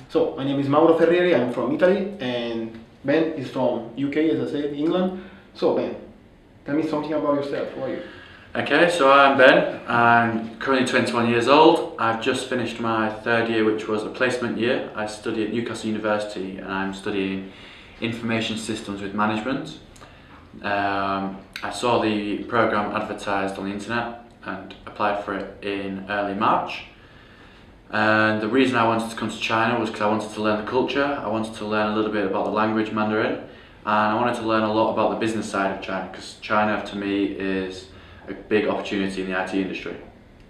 So, my name is Mauro Ferrieri, I'm from Italy, and Ben is from UK, as I said, England. So, Ben, tell me something about yourself. Who are you? Okay, so I'm Ben. I'm currently 21 years old. I've just finished my third year, which was a placement year. I study at Newcastle University and I'm studying information systems with management. I saw the programme advertised on the internet and applied for it in early March. And the reason I wanted to come to China was because I wanted to learn the culture, I wanted to learn a little bit about the language Mandarin, and I wanted to learn a lot about the business side of China, because China to me is a big opportunity in the IT industry.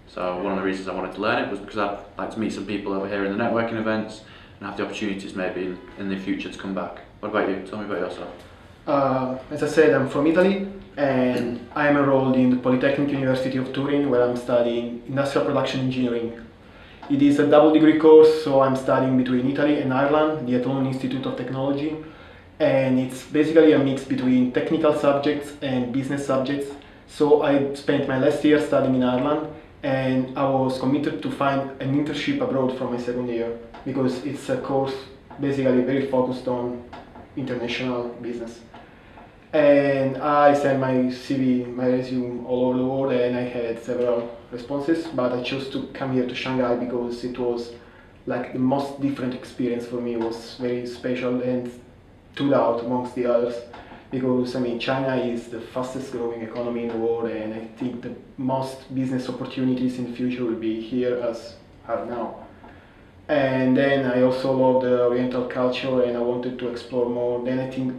So one of the reasons I wanted to learn it was because I'd like to meet some people over here in the networking events and have the opportunities maybe in the future to come back. What about you? Tell me about yourself. As I said, I'm from Italy, and I am enrolled in the Polytechnic University of Turin, where I'm studying Industrial Production Engineering. It is a double degree course, so I'm studying between Italy and Ireland, the Athlone Institute of Technology, and it's basically a mix between technical subjects and business subjects. So I spent my last year studying in Ireland, and I was committed to find an internship abroad for my second year, because it's a course basically very focused on international business. And I sent my CV, my resume all over the world, and I had several responses, but I chose to come here to Shanghai because it was like the most different experience for me. It was very special and stood out amongst the others, because I mean China is the fastest growing economy in the world, and I think the most business opportunities in the future will be here as are now. And then I also love the Oriental culture, and I wanted to explore more. Then I think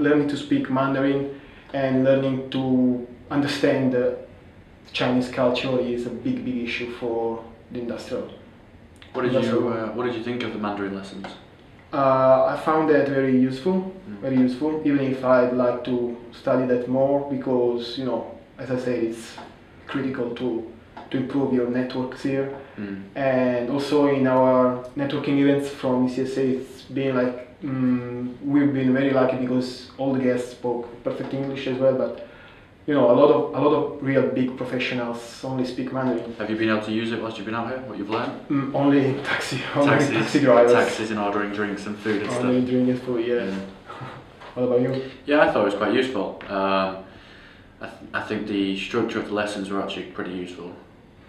learning to speak Mandarin and learning to understand the Chinese culture is a big issue for the industrial. What did you think of the Mandarin lessons? I found that very useful, even if I'd like to study that more, because, as I said, it's critical to improve your networks here. And also in our networking events from ECSA, it's been like, we've been very lucky because all the guests spoke perfect English as well, but a lot of real big professionals only speak Mandarin. Have you been able to use it whilst you've been out here, what you've learned? Only taxi drivers. Taxis and ordering drinks and food and stuff. Only drinking and food, yeah. What about you? Yeah, I thought it was quite useful. I think the structure of the lessons were actually pretty useful,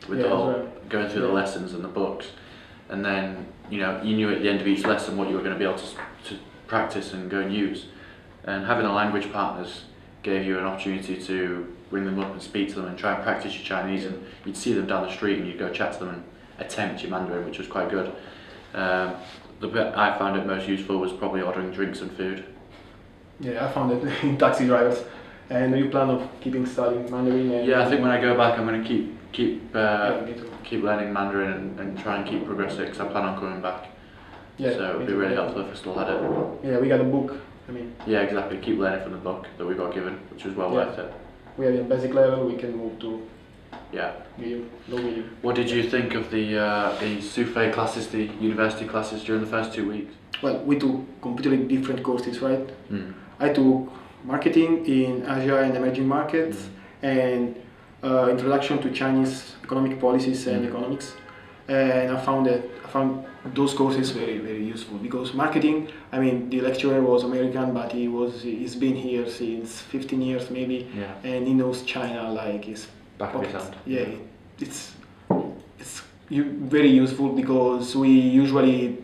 with the whole going through the lessons and the books, and then you knew at the end of each lesson what you were going to be able to practice and go and use, and having the language partners gave you an opportunity to bring them up and speak to them and try and practice your Chinese, and you'd see them down the street and you'd go chat to them and attempt your Mandarin, which was quite good. The bit I found it most useful was probably ordering drinks and food. Yeah, I found it in taxi drivers. And do you plan on keeping studying Mandarin? Yeah, I think when I go back I'm going to keep learning Mandarin and try and keep progressing, because I plan on coming back. Yeah, so it would be really helpful if I still had it. Yeah, we got a book. Yeah, exactly. Keep learning from the book that we got given, which was well worth it. We have a basic level. We can move to medium, low medium. What did you think of the Sufei classes, the university classes during the first 2 weeks? Well, we took completely different courses, right? I took marketing in Asia and emerging markets, and introduction to Chinese economic policies and economics. And I found those courses very, very useful, because marketing, the lecturer was American, but he's been here since 15 years maybe, and he knows China like his back of his hand. Yeah, it's very useful, because we usually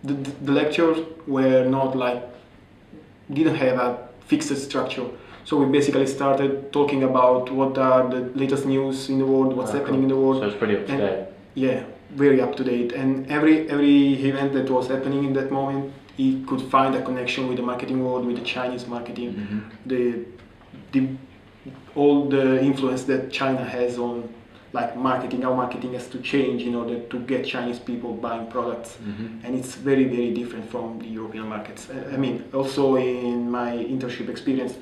the lectures were not didn't have a fixed structure. So we basically started talking about what are the latest news in the world, what's happening in the world. So it's pretty up to date. Yeah, very up to date. And every event that was happening in that moment, he could find a connection with the marketing world, with the Chinese marketing, all the influence that China has on marketing, how marketing has to change in order to get Chinese people buying products. And it's very, very different from the European markets. Also in my internship experience,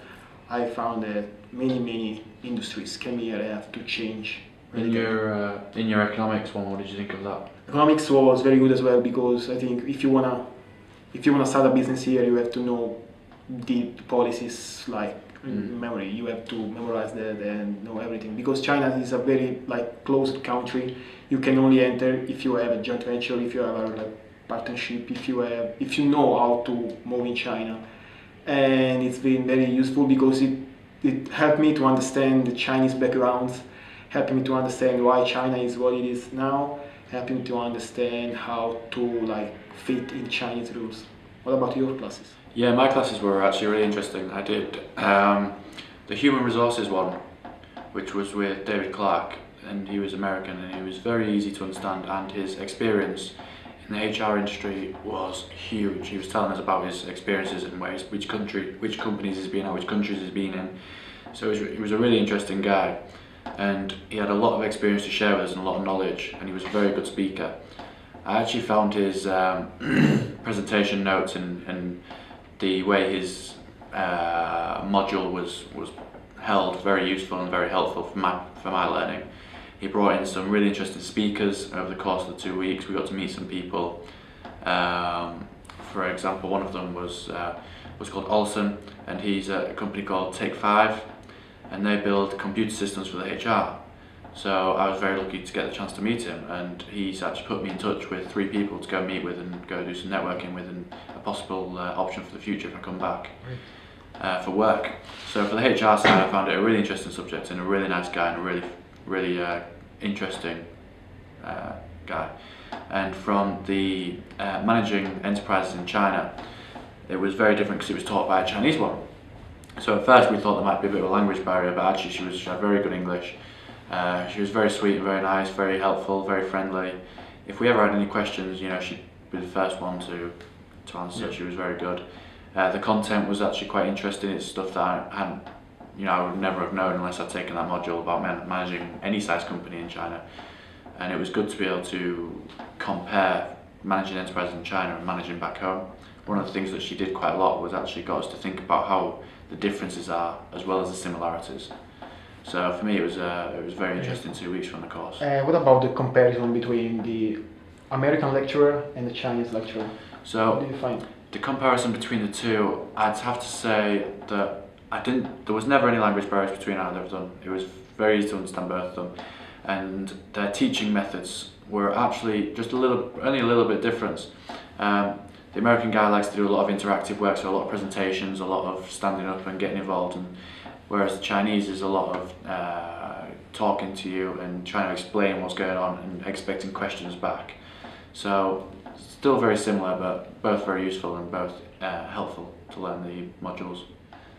I found that many industries came here and have to change. In your economics one, what did you think of that? Economics was very good as well, because I think if you wanna start a business here, you have to know the policies, like memory. You have to memorize that and know everything, because China is a very closed country. You can only enter if you have a joint venture, if you have a partnership, if you know how to move in China. And it's been very useful because it helped me to understand the Chinese backgrounds, helped me to understand why China is what it is now, helped me to understand how to fit in Chinese rules. What about your classes? Yeah, my classes were actually really interesting. I did the human resources one, which was with David Clark, and he was American, and he was very easy to understand, and his experience in the HR industry was huge. He was telling us about his experiences and which companies he's been at, which countries he's been in. So he was a really interesting guy, and he had a lot of experience to share with us and a lot of knowledge, and he was a very good speaker. I actually found his presentation notes and the way his module was held very useful and very helpful for my learning. He brought in some really interesting speakers over the course of the 2 weeks. We got to meet some people. For example, one of them was called Olsen, and he's at a company called Take 5, and they build computer systems for the HR. So I was very lucky to get the chance to meet him, and he's actually put me in touch with 3 people to go meet with and go do some networking with, and a possible option for the future if I come back for work. So for the HR side, I found it a really interesting subject and a really nice guy and a really interesting guy. And from the managing enterprises in China, it was very different because it was taught by a Chinese one. So at first we thought there might be a bit of a language barrier, but actually she had very good English. She was very sweet and very nice, very helpful, very friendly. If we ever had any questions, she'd be the first one to answer. Yeah. She was very good. The content was actually quite interesting. It's stuff that I would never have known unless I'd taken that module about managing any size company in China. And it was good to be able to compare managing enterprises in China and managing back home. One of the things that she did quite a lot was actually got us to think about how the differences are as well as the similarities. So for me, it was very interesting 2 weeks from the course. What about the comparison between the American lecturer and the Chinese lecturer? So what did you find? The comparison between the two, I'd have to say that there was never any language barriers between either of them. It was very easy to understand both of them, and their teaching methods were actually just only a little bit different. The American guy likes to do a lot of interactive work, so a lot of presentations, a lot of standing up and getting involved, and whereas the Chinese is a lot of talking to you and trying to explain what's going on and expecting questions back. So still very similar, but both very useful and both helpful to learn the modules.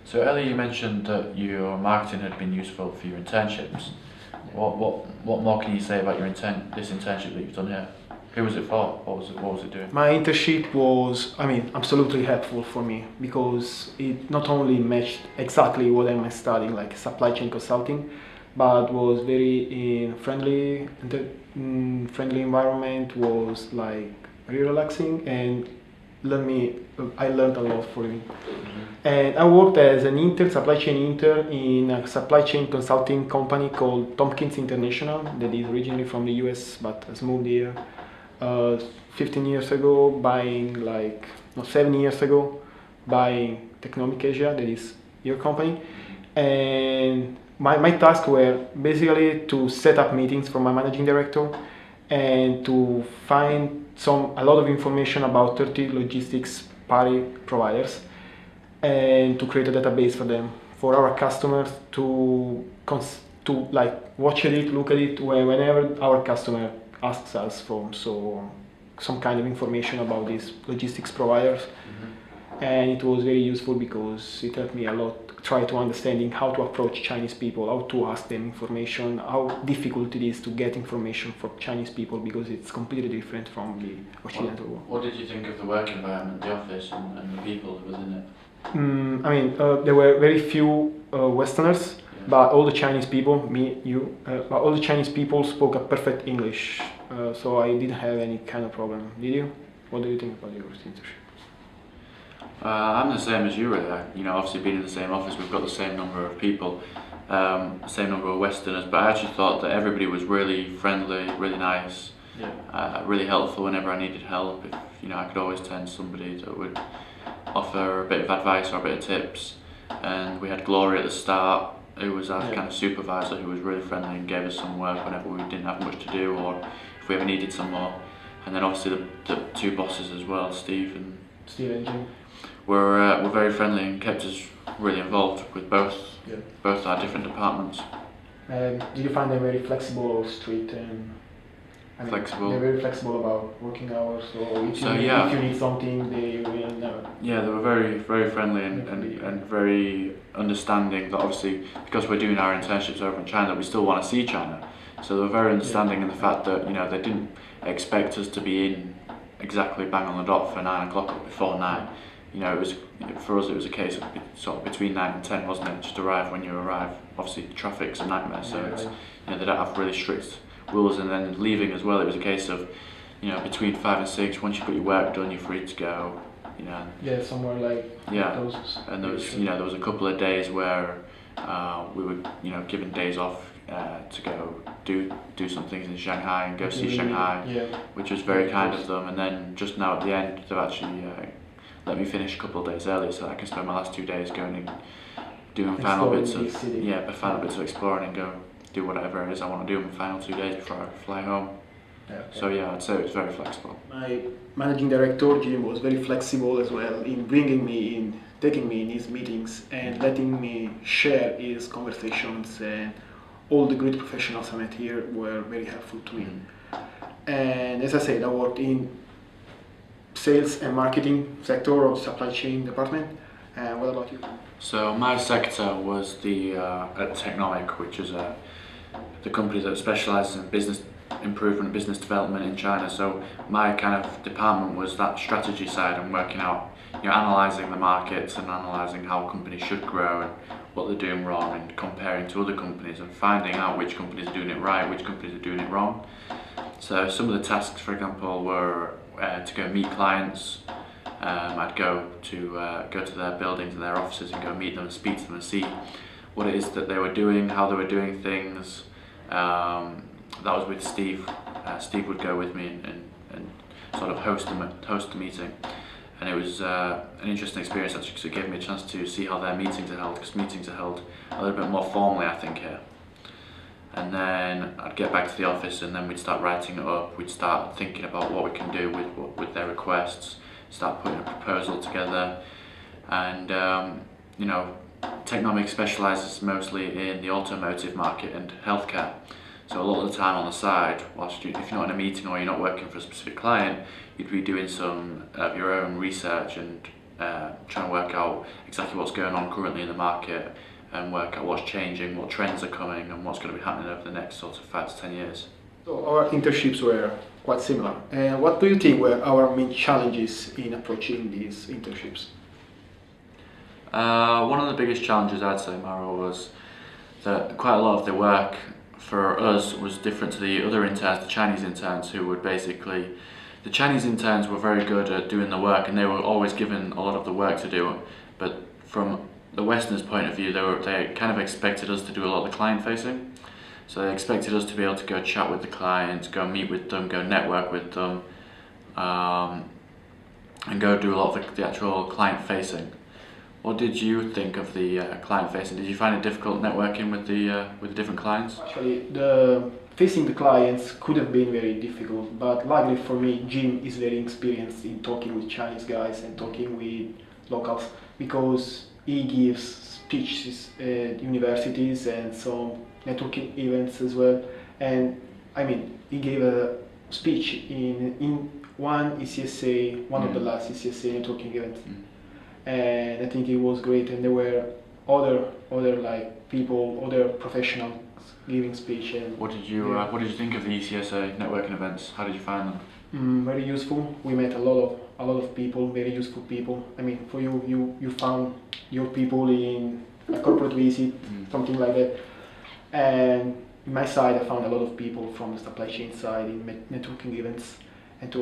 So earlier you mentioned that your marketing had been useful for your internships. What more can you say about this internship that you've done here? Who was it for? What was it doing? My internship was, absolutely helpful for me, because it not only matched exactly what I'm studying, like supply chain consulting, but was very friendly environment, was very relaxing, and I learned a lot from it. Mm-hmm. And I worked as an supply chain intern in a supply chain consulting company called Tompkins International, that is originally from the US but has moved here 15 years ago, 7 years ago, buying Technomic Asia, that is your company. And my tasks were basically to set up meetings for my managing director and to find a lot of information about 30 logistics party providers, and to create a database for them, for our customers to watch it, look at it whenever our customer asks us for some kind of information about these logistics providers. Mm-hmm. And it was very useful because it helped me a lot try to understanding how to approach Chinese people, how to ask them information, how difficult it is to get information from Chinese people, because it's completely different from the Occidental world. What did you think of the work environment, the office, and the people within it? There were very few Westerners, but all the Chinese people, all the Chinese people spoke a perfect English, so I didn't have any kind of problem. Did you? What do you think about your internship? I'm the same as you, really. Obviously being in the same office, we've got the same number of people, same number of Westerners, but I actually thought that everybody was really friendly, really nice, really helpful whenever I needed help. If I could always turn to somebody that would offer a bit of advice or a bit of tips. and we had Gloria at the start, who was our Yeah. kind of supervisor, who was really friendly and gave us some work whenever we didn't have much to do or if we ever needed some more. And then obviously the two bosses as well, Steve and Jim. were very friendly and kept us really involved with both our different departments. Did you find them very flexible or strict? And Flexible. They're very flexible about working hours, or if you need something, they will know. Yeah, they were very friendly and very understanding that obviously because we're doing our internships over in China, we still want to see China. So they were very understanding in the fact that they didn't expect us to be in exactly bang on the dot for 9 o'clock or before 9. It was for us. It was a case of sort of between 9 and 10, wasn't it? Just arrive when you arrive. Obviously, traffic's a nightmare, so it's, they don't have really strict rules. And then leaving as well, it was a case of between 5 and 6. Once you've got your work done, you're free to go. Yeah, somewhere like those. And there was there was a couple of days where we were given days off to go do some things in Shanghai and go see Shanghai, which was very kind of them. And then just now at the end, they've actually let me finish a couple of days early so that I can spend my last 2 days going and doing final bits of exploring and go do whatever it is I want to do in the final 2 days before I fly home. So I'd say it was very flexible. My managing director Jim was very flexible as well in bringing me in, taking me in his meetings and letting me share his conversations, and all the great professionals I met here were very helpful to me. And as I said, I worked in sales and marketing sector or supply chain department. What about you? So my sector was at Technomic, which is the company that specialises in business improvement, business development in China. So my kind of department was that strategy side and working out, analysing the markets and analysing how companies should grow and what they're doing wrong, and comparing to other companies and finding out which companies are doing it right, which companies are doing it wrong. So some of the tasks, for example, were to go meet clients. I'd go to their buildings and their offices and go meet them and speak to them and see what it is that they were doing, how they were doing things. That was with Steve. Steve would go with me and sort of host the meeting, and it was an interesting experience actually, because it gave me a chance to see how their meetings are held, because meetings are held a little bit more formally, I think, here. And then I'd get back to the office and then we'd start writing it up. We'd start thinking about what we can do with their requests, start putting a proposal together. And Technomic specialises mostly in the automotive market and healthcare. So a lot of the time on the side, if you're not in a meeting or you're not working for a specific client, you'd be doing some of your own research and trying to work out exactly what's going on currently in the market, and work out what's changing, what trends are coming, and what's going to be happening over the next sort of 5 to 10 years. So our internships were quite similar. And what do you think were our main challenges in approaching these internships? One of the biggest challenges, I'd say, Mauro, was that quite a lot of the work for us was different to the other interns, the Chinese interns, the Chinese interns were very good at doing the work and they were always given a lot of the work to do, but from the Westerners' point of view, they kind of expected us to do a lot of the client facing. So they expected us to be able to go chat with the clients, go meet with them, go network with them, and go do a lot of the actual client facing. What did you think of the client facing? Did you find it difficult networking with the different clients? Actually, facing the clients could have been very difficult, but luckily for me, Jim is very experienced in talking with Chinese guys and talking with locals, because he gives speeches at universities and some networking events as well. And he gave a speech in one ECSA, one of the last ECSA networking events. And I think it was great, and there were other like people, other professionals giving speech. And what did you think of the ECSA networking events? How did you find them? Very useful. We met a lot of people, very useful people. For you found your people in a corporate visit, something like that. And on my side, I found a lot of people from the supply chain side in networking events, and it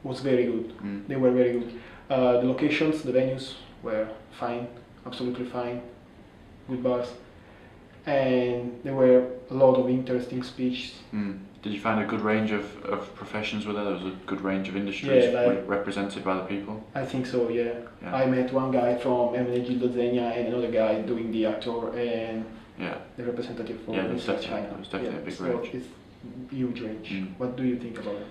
was very good. They were very good. The locations, the venues were fine, absolutely fine, good bars. and there were a lot of interesting speeches. Did you find a good range of professions with it? There was a good range of industries represented by the people? I think so, yeah. I met one guy from Zenia and another guy doing the actor and the representative for China. It was definitely a big range. It's huge range. What do you think about it?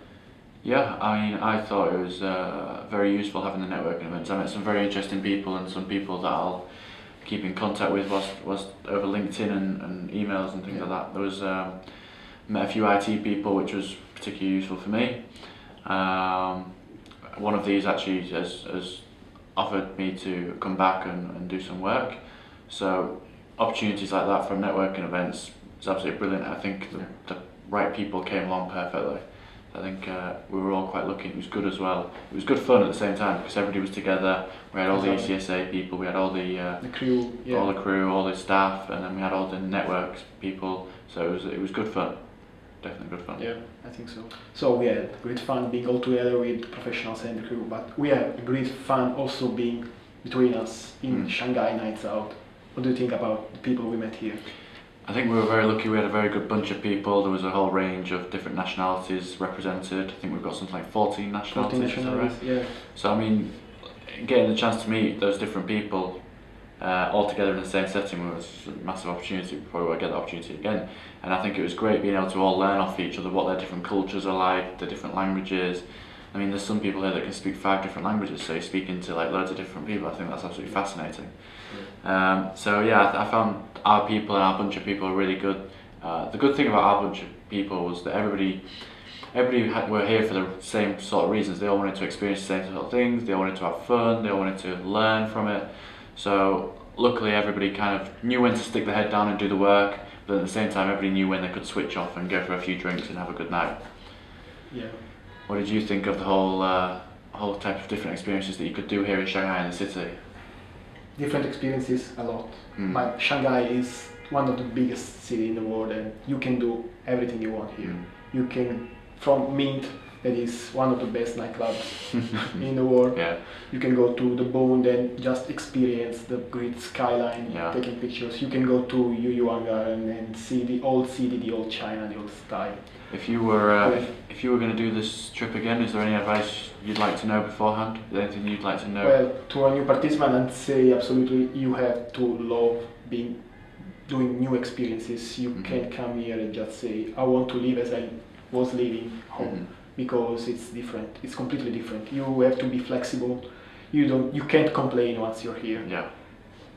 Yeah, I mean, I thought it was very useful having the networking events. I met some very interesting people and some people that I'll keep in contact with was over LinkedIn and emails and things like that. There was met a few IT people, which was particularly useful for me. One of these actually has offered me to come back and do some work. So opportunities like that from networking events is absolutely brilliant. I think the right people came along perfectly. I think we were all quite lucky. It was good as well. It was good fun at the same time because everybody was together. We had all the ECSA people, we had all the crew, all the crew, all the staff, and then we had all the networks people. So it was good fun. Definitely good fun. Yeah, I think so. So we had great fun being all together with professionals and the crew, but we had great fun also being between us in Shanghai nights out. What do you think about the people we met here? I think we were very lucky. We had a very good bunch of people. There was a whole range of different nationalities represented. I think we've got something like 14 nationalities. 14 nationalities, yeah. So I mean, getting the chance to meet those different people all together in the same setting was a massive opportunity. We probably won't get the opportunity again. And I think it was great being able to all learn off each other, what their different cultures are like, the different languages. I mean, there's some people here that can speak 5 different languages, so you're speaking to like loads of different people. I think that's absolutely fascinating. So yeah, I found our people and our bunch of people really good. The good thing about our bunch of people was that everybody were here for the same sort of reasons. They all wanted to experience the same sort of things, they all wanted to have fun, they all wanted to learn from it. So luckily everybody kind of knew when to stick their head down and do the work, but at the same time everybody knew when they could switch off and go for a few drinks and have a good night. Yeah. What did you think of the whole type of different experiences that you could do here in Shanghai in the city? Different experiences, a lot. But Shanghai is one of the biggest cities in the world, and you can do everything you want here. You can, from Mint, that is one of the best nightclubs in the world. Yeah. You can go to the Bund and just experience the great skyline, taking pictures. You can go to Yuyuanga and see the old city, the old China, the old style. If you were going to do this trip again, is there any advice you'd like to know beforehand? Is there anything you'd like to know? Well, to a new participant, I'd say absolutely you have to love doing new experiences. You can't come here and just say, I want to live as I was living home, because it's different. It's completely different. You have to be flexible. You can't complain once you're here. Yeah.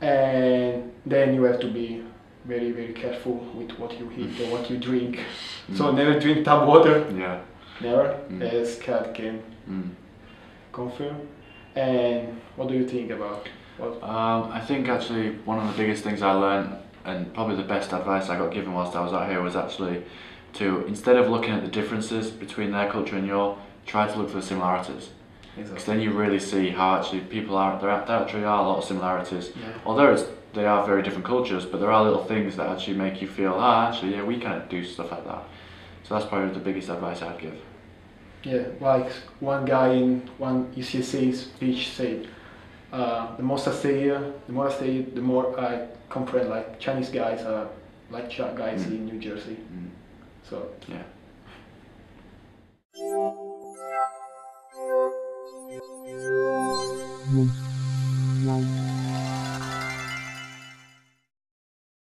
And then you have to be very, very careful with what you eat or what you drink. So never drink tap water. Yeah. Never, as Kat can confirm. And what do you think about what? I think actually one of the biggest things I learned, and probably the best advice I got given whilst I was out here, was actually to, instead of looking at the differences between their culture and yours, try to look for the similarities. Because then you really see how actually people are, there actually are a lot of similarities. Yeah. Although they are very different cultures, but there are little things that actually make you feel, actually, yeah, we can do stuff like that. So that's probably the biggest advice I'd give. Yeah, like one guy in one ECSA speech said, the more I stay here, the more I comprehend, like Chinese guys are like guys in New Jersey. So yeah.